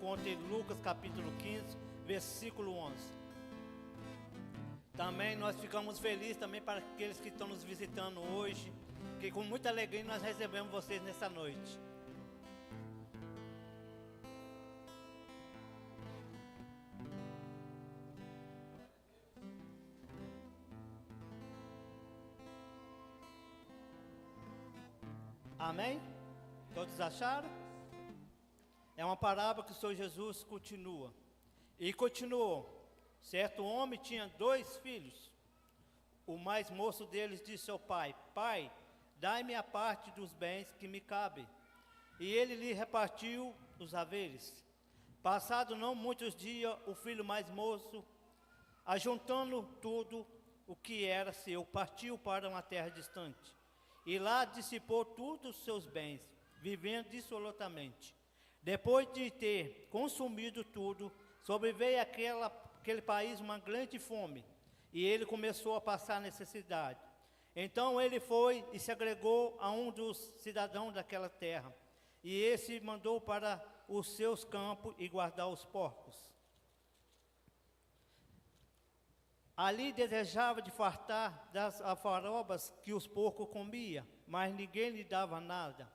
encontra em Lucas capítulo 15, versículo 11. Também nós ficamos felizes também para aqueles que estão nos visitando hoje, que com muita alegria nós recebemos vocês nessa noite. Amém? Todos acharam? É uma parábola que o Senhor Jesus continua. E continuou: certo homem tinha 2 filhos. O mais moço deles disse ao pai: Pai, dai-me a parte dos bens que me cabe. E ele lhe repartiu os haveres. Passado não muitos dias, o filho mais moço, ajuntando tudo o que era seu, partiu para uma terra distante. E lá dissipou todos os seus bens, vivendo dissolutamente. Depois de ter consumido tudo, sobreveio aquele país uma grande fome, e ele começou a passar necessidade. Então ele foi e se agregou a um dos cidadãos daquela terra, e esse mandou para os seus campos e guardar os porcos. Ali desejava de fartar das alfarrobas que os porcos comiam, mas ninguém lhe dava nada.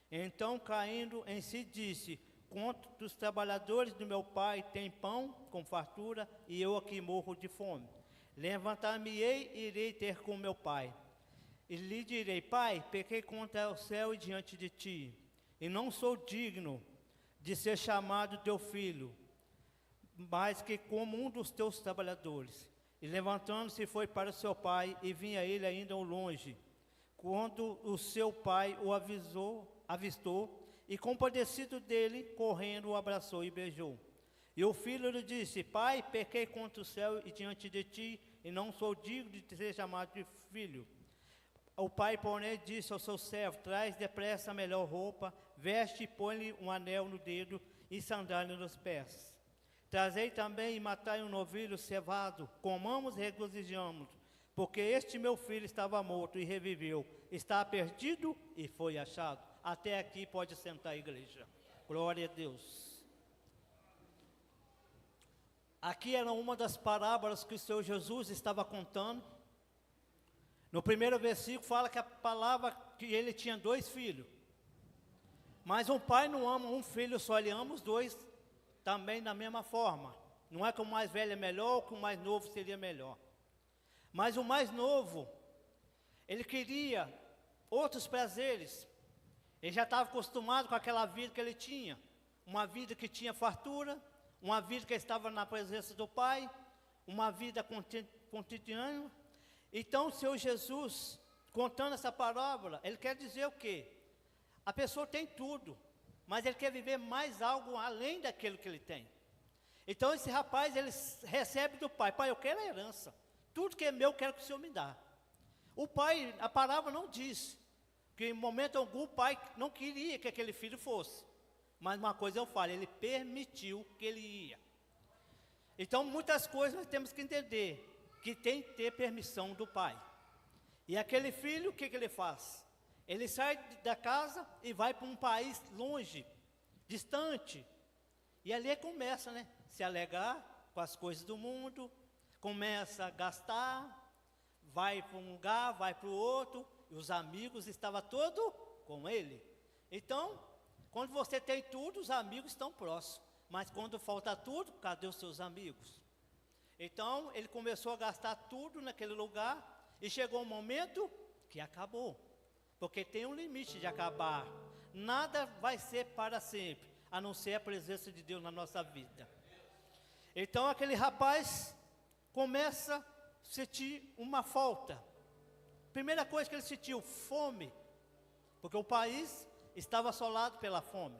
Então, caindo em si, disse: quantos trabalhadores do meu pai têm pão com fartura, e eu aqui morro de fome? Levantar-me-ei e irei ter com meu pai. E lhe direi: Pai, pequei contra o céu e diante de ti, e não sou digno de ser chamado teu filho, mas que como um dos teus trabalhadores. E levantando-se foi para o seu pai, e vinha ele ainda ao longe. Quando o seu pai o avistou, e compadecido dele, correndo, o abraçou e beijou. E o filho lhe disse: Pai, pequei contra o céu e diante de ti, e não sou digno de ser chamado de filho. O pai, porém, disse ao seu servo: Traz depressa a melhor roupa, veste e põe-lhe um anel no dedo e sandália nos pés. Trazei também e matai um novilho cevado, comamos e regozijamos, porque este meu filho estava morto e reviveu, está perdido e foi achado. Até aqui pode sentar a igreja. Glória a Deus. Aqui era uma das parábolas que o Senhor Jesus estava contando. No primeiro versículo fala que a palavra que ele tinha 2 filhos. Mas um pai não ama um filho só, ele ama os 2 também da mesma forma. Não é que o mais velho é melhor ou que o mais novo seria melhor. Mas o mais novo, ele queria outros prazeres. Ele já estava acostumado com aquela vida que ele tinha. Uma vida que tinha fartura, uma vida que estava na presença do Pai, uma vida cotidiana. Então o Senhor Jesus, contando essa parábola, ele quer dizer o quê? A pessoa tem tudo, mas ele quer viver mais algo além daquilo que ele tem. Então esse rapaz, ele recebe do pai: Pai, eu quero a herança, tudo que é meu eu quero que o Senhor me dá. O pai, a parábola não diz que em momento algum o pai não queria que aquele filho fosse. Mas uma coisa eu falo, ele permitiu que ele ia. Então muitas coisas nós temos que entender, que tem que ter permissão do pai. E aquele filho, o que ele faz? Ele sai da casa e vai para um país longe, distante. E ali começa, se alegar com as coisas do mundo, começa a gastar, vai para um lugar, vai para o outro, e os amigos estavam todos com ele. Então, quando você tem tudo, os amigos estão próximos. Mas quando falta tudo, cadê os seus amigos? Então, ele começou a gastar tudo naquele lugar, e chegou um momento que acabou. Porque tem um limite de acabar. Nada vai ser para sempre, a não ser a presença de Deus na nossa vida. Então aquele rapaz começa a sentir uma falta. Primeira coisa que ele sentiu: fome. Porque o país estava assolado pela fome.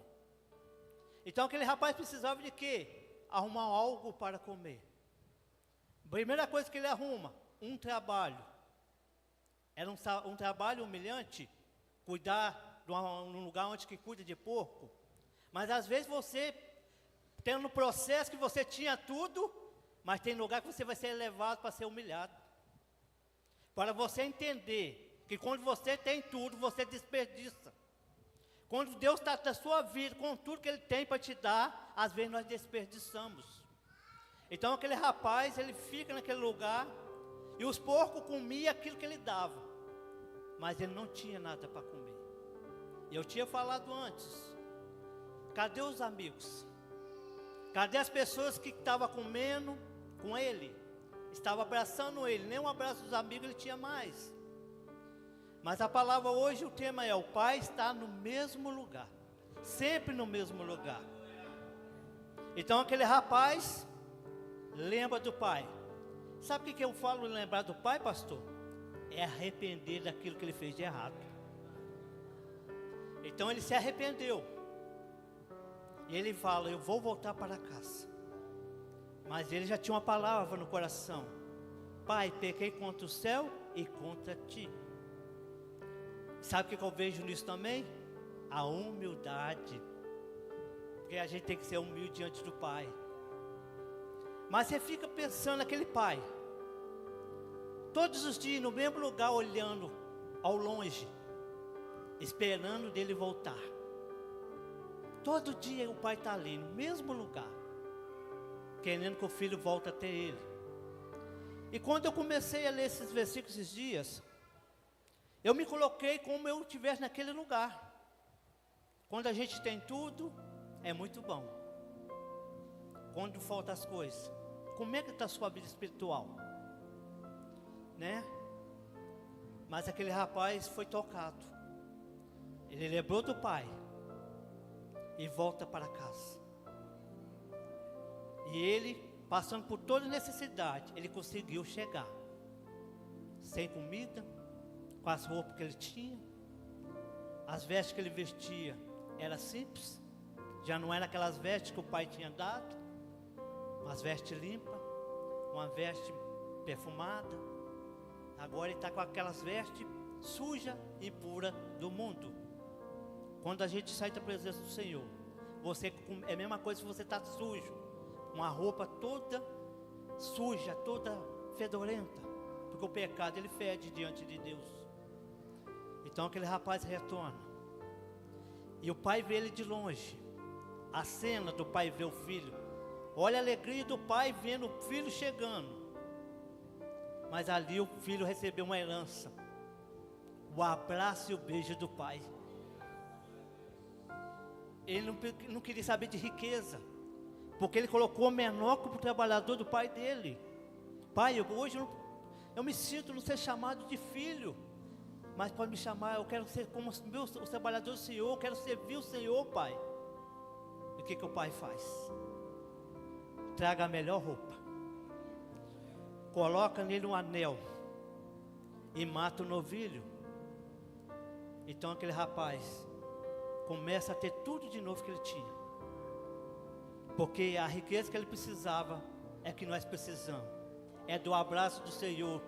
Então aquele rapaz precisava de quê? Arrumar algo para comer. Primeira coisa que ele arruma: um trabalho. Era um trabalho humilhante, cuidar de um lugar onde que cuida de porco. Mas às vezes você, tendo no processo que você tinha tudo, mas tem lugar que você vai ser levado para ser humilhado. Para você entender que quando você tem tudo, você desperdiça. Quando Deus está na sua vida, com tudo que Ele tem para te dar, às vezes nós desperdiçamos. Então aquele rapaz, ele fica naquele lugar, e os porcos comiam aquilo que ele dava, mas ele não tinha nada para comer. E eu tinha falado antes, cadê os amigos? Cadê as pessoas que estavam comendo com ele? Estavam abraçando ele, nem um abraço dos amigos ele tinha mais. Mas a palavra hoje, o tema é: o Pai está no mesmo lugar, sempre no mesmo lugar. Então aquele rapaz lembra do Pai. Sabe o que eu falo lembrar do Pai, pastor? É arrepender daquilo que ele fez de errado. Então ele se arrependeu. E ele fala: eu vou voltar para casa. Mas ele já tinha uma palavra no coração: Pai, pequei contra o céu e contra ti. Sabe o que eu vejo nisso também? A humildade. Porque a gente tem que ser humilde diante do Pai. Mas você fica pensando naquele pai, todos os dias no mesmo lugar, olhando ao longe, esperando dele voltar. Todo dia o pai está ali, no mesmo lugar, querendo que o filho volte até ele. E quando eu comecei a ler esses versículos esses dias, eu me coloquei como eu estivesse naquele lugar. Quando a gente tem tudo, é muito bom. Quando faltam as coisas, como é que está a sua vida espiritual? Né? Mas aquele rapaz foi tocado. Ele lembrou do pai e volta para casa. E ele, passando por toda necessidade, ele conseguiu chegar. Sem comida, com as roupas que ele tinha, as vestes que ele vestia era simples, já não era aquelas vestes que o pai tinha dado, umas vestes limpas, uma veste perfumada. Agora ele está com aquelas vestes sujas e puras do mundo. Quando a gente sai da presença do Senhor, é a mesma coisa se você está sujo, uma roupa toda suja, toda fedorenta, porque o pecado ele fede diante de Deus. Então aquele rapaz retorna, e o pai vê ele de longe. A cena do pai ver o filho, olha a alegria do pai vendo o filho chegando. Mas ali o filho recebeu uma herança, o abraço e o beijo do pai. Ele não queria saber de riqueza, porque ele colocou o menor como trabalhador do pai dele. Pai, hoje eu me sinto não ser chamado de filho, mas pode me chamar, eu quero ser como os trabalhadores do Senhor, eu quero servir o Senhor, pai. E o que o pai faz? Traga a melhor roupa, coloca nele um anel e mata o novilho. Então aquele rapaz começa a ter tudo de novo que ele tinha, porque a riqueza que ele precisava é que nós precisamos, é do abraço do Senhor,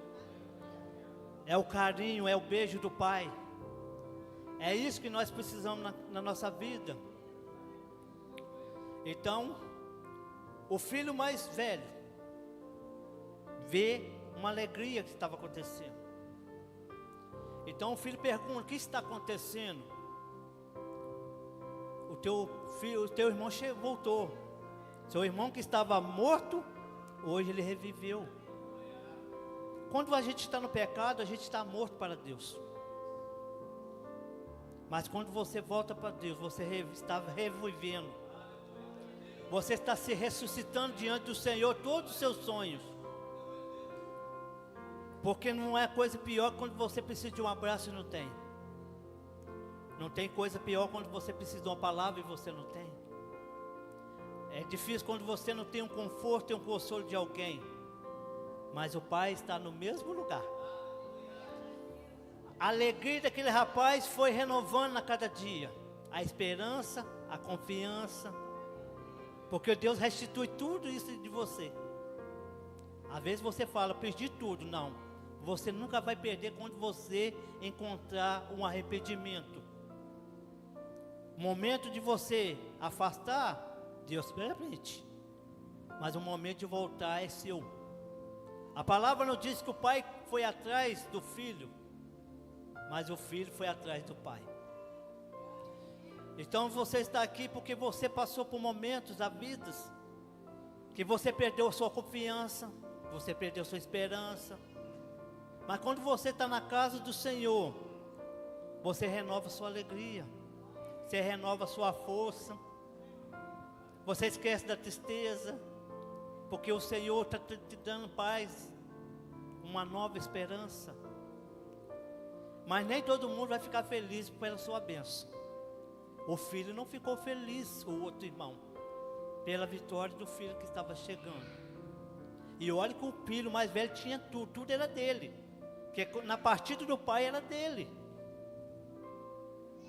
é o carinho, é o beijo do pai. É isso que nós precisamos na nossa vida. Então o filho mais velho vê uma alegria que estava acontecendo. Então o filho pergunta: o que está acontecendo? O teu irmão voltou. Seu irmão que estava morto, hoje ele reviveu. Quando a gente está no pecado, a gente está morto para Deus. Mas quando você volta para Deus, você está revivendo. Você está se ressuscitando diante do Senhor todos os seus sonhos. Porque não é coisa pior quando você precisa de um abraço e não tem. Não tem coisa pior quando você precisa de uma palavra e você não tem. É difícil quando você não tem um conforto e um consolo de alguém. Mas o Pai está no mesmo lugar. A alegria daquele rapaz foi renovando a cada dia. A esperança, a confiança. Porque Deus restitui tudo isso de você. Às vezes você fala, perdi tudo. Não, você nunca vai perder quando você encontrar um arrependimento. O momento de você afastar, Deus permite. Mas o momento de voltar é seu. A palavra não diz que o pai foi atrás do filho, mas o filho foi atrás do pai. Então você está aqui porque você passou por momentos da vida que você perdeu sua confiança, você perdeu sua esperança. Mas quando você está na casa do Senhor, você renova sua alegria, você renova sua força, você esquece da tristeza, porque o Senhor está te dando paz, uma nova esperança. Mas nem todo mundo vai ficar feliz pela sua bênção. O filho não ficou feliz, o outro irmão, pela vitória do filho que estava chegando. E olha que o filho mais velho tinha tudo, tudo era dele, que na partida do pai era dele.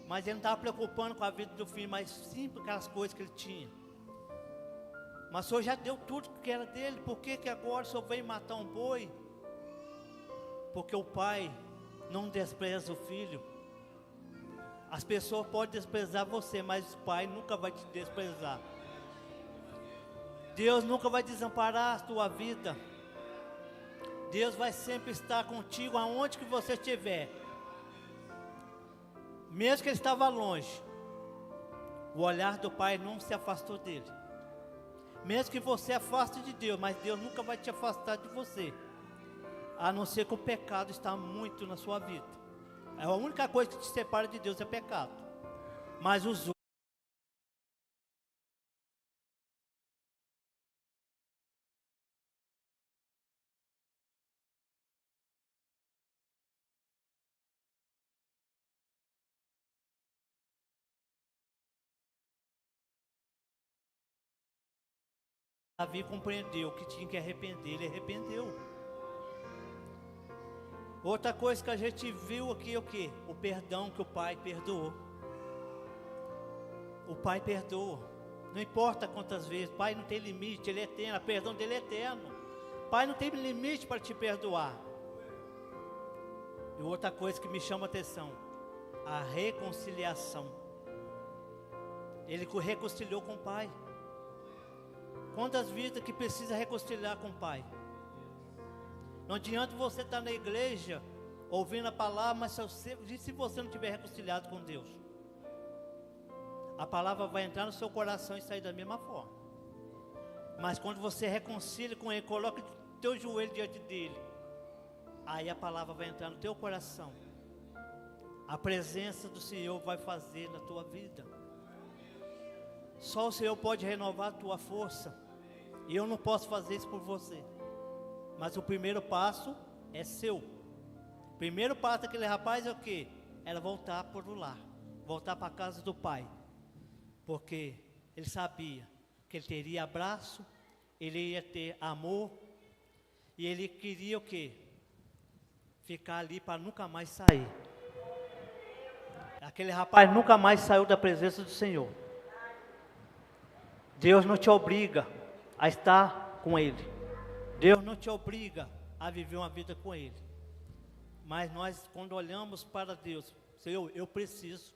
Mas ele não estava preocupando com a vida do filho, mas sim com aquelas coisas que ele tinha. Mas o Senhor já deu tudo que era dele, por que agora o Senhor veio matar um boi? Porque o pai não despreza o filho. As pessoas podem desprezar você, mas o pai nunca vai te desprezar. Deus nunca vai desamparar a tua vida. Deus vai sempre estar contigo aonde que você estiver. Mesmo que ele estava longe, o olhar do pai não se afastou dele. Mesmo que você afaste de Deus, mas Deus nunca vai te afastar de você, a não ser que o pecado está muito na sua vida. A única coisa que te separa de Deus é pecado. Mas os outros, Davi compreendeu que tinha que arrepender, ele arrependeu. Outra coisa que a gente viu aqui é o quê? O perdão que o pai perdoou. O pai perdoa. Não importa quantas vezes, o pai não tem limite, ele é eterno, o perdão dele é eterno. O pai não tem limite para te perdoar. E outra coisa que me chama a atenção, a reconciliação. Ele reconciliou com o pai. Quantas vidas que precisa reconciliar com o pai? Não adianta você estar na igreja, ouvindo a palavra, mas se você não tiver reconciliado com Deus, a palavra vai entrar no seu coração e sair da mesma forma. Mas quando você reconcilia com Ele, coloca o teu joelho diante dEle, aí a palavra vai entrar no teu coração. A presença do Senhor vai fazer na tua vida. Só o Senhor pode renovar a tua força. E eu não posso fazer isso por você. Mas o primeiro passo é seu. O primeiro passo daquele rapaz é o quê? Era voltar para o lar, voltar para a casa do pai. Porque ele sabia que ele teria abraço, ele ia ter amor, e ele queria o quê? Ficar ali para nunca mais sair. Aquele rapaz nunca mais saiu da presença do Senhor. Deus não te obriga a estar com Ele. Deus não te obriga a viver uma vida com Ele. Mas nós, quando olhamos para Deus, Senhor, eu preciso,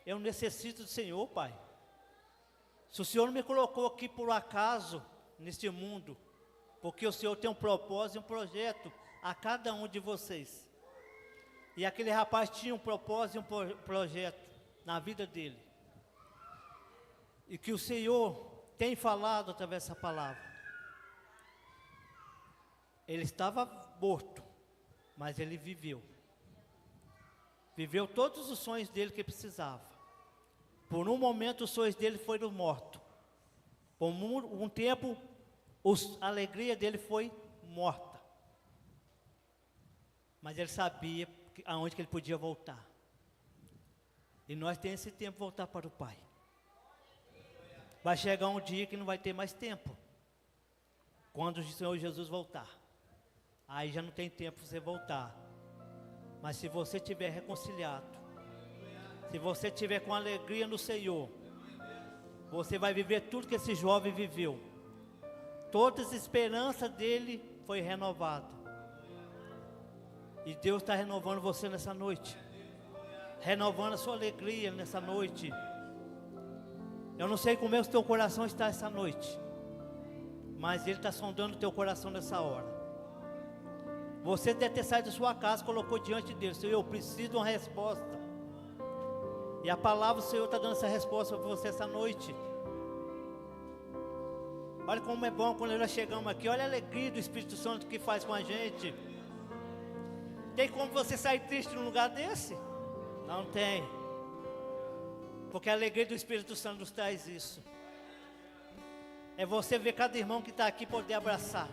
eu necessito do Senhor, Pai. Se o Senhor não me colocou aqui por acaso, neste mundo, porque o Senhor tem um propósito e um projeto a cada um de vocês. E aquele rapaz tinha um propósito e um projeto na vida dele. E que o Senhor tem falado através dessa palavra. Ele estava morto, mas ele viveu. Viveu todos os sonhos dele que precisava. Por um momento os sonhos dele foram mortos. Por um tempo a alegria dele foi morta. Mas ele sabia aonde que ele podia voltar. E nós temos esse tempo de voltar para o Pai. Vai chegar um dia que não vai ter mais tempo. Quando o Senhor Jesus voltar. Aí já não tem tempo para você voltar. Mas se você estiver reconciliado, se você estiver com alegria no Senhor, você vai viver tudo que esse jovem viveu. Toda a esperança dele foi renovada. E Deus está renovando você nessa noite. Renovando a sua alegria nessa noite. Eu não sei como é que o teu coração está essa noite, mas Ele está sondando o teu coração nessa hora. Você deve ter saído da sua casa, colocou diante de Deus: Senhor, eu preciso de uma resposta. E a palavra do Senhor está dando essa resposta para você essa noite. Olha como é bom quando nós chegamos aqui. Olha a alegria do Espírito Santo que faz com a gente. Tem como você sair triste num lugar desse? Não tem. Porque a alegria do Espírito Santo nos traz isso. É você ver cada irmão que está aqui poder abraçar.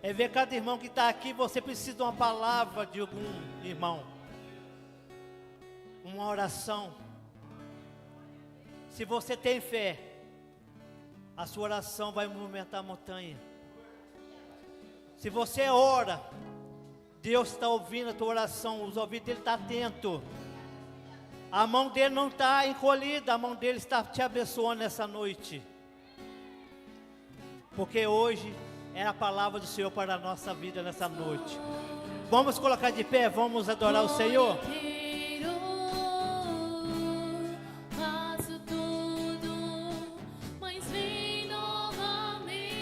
É ver cada irmão que está aqui, você precisa de uma palavra de algum irmão. Uma oração. Se você tem fé, a sua oração vai movimentar a montanha. Se você ora, Deus está ouvindo a tua oração, os ouvidos dele estão atentos. A mão dele não está encolhida, a mão dele está te abençoando nessa noite. Porque hoje é a palavra do Senhor para a nossa vida nessa noite. Vamos colocar de pé, vamos adorar o Senhor. Faço tudo, mas vem novamente.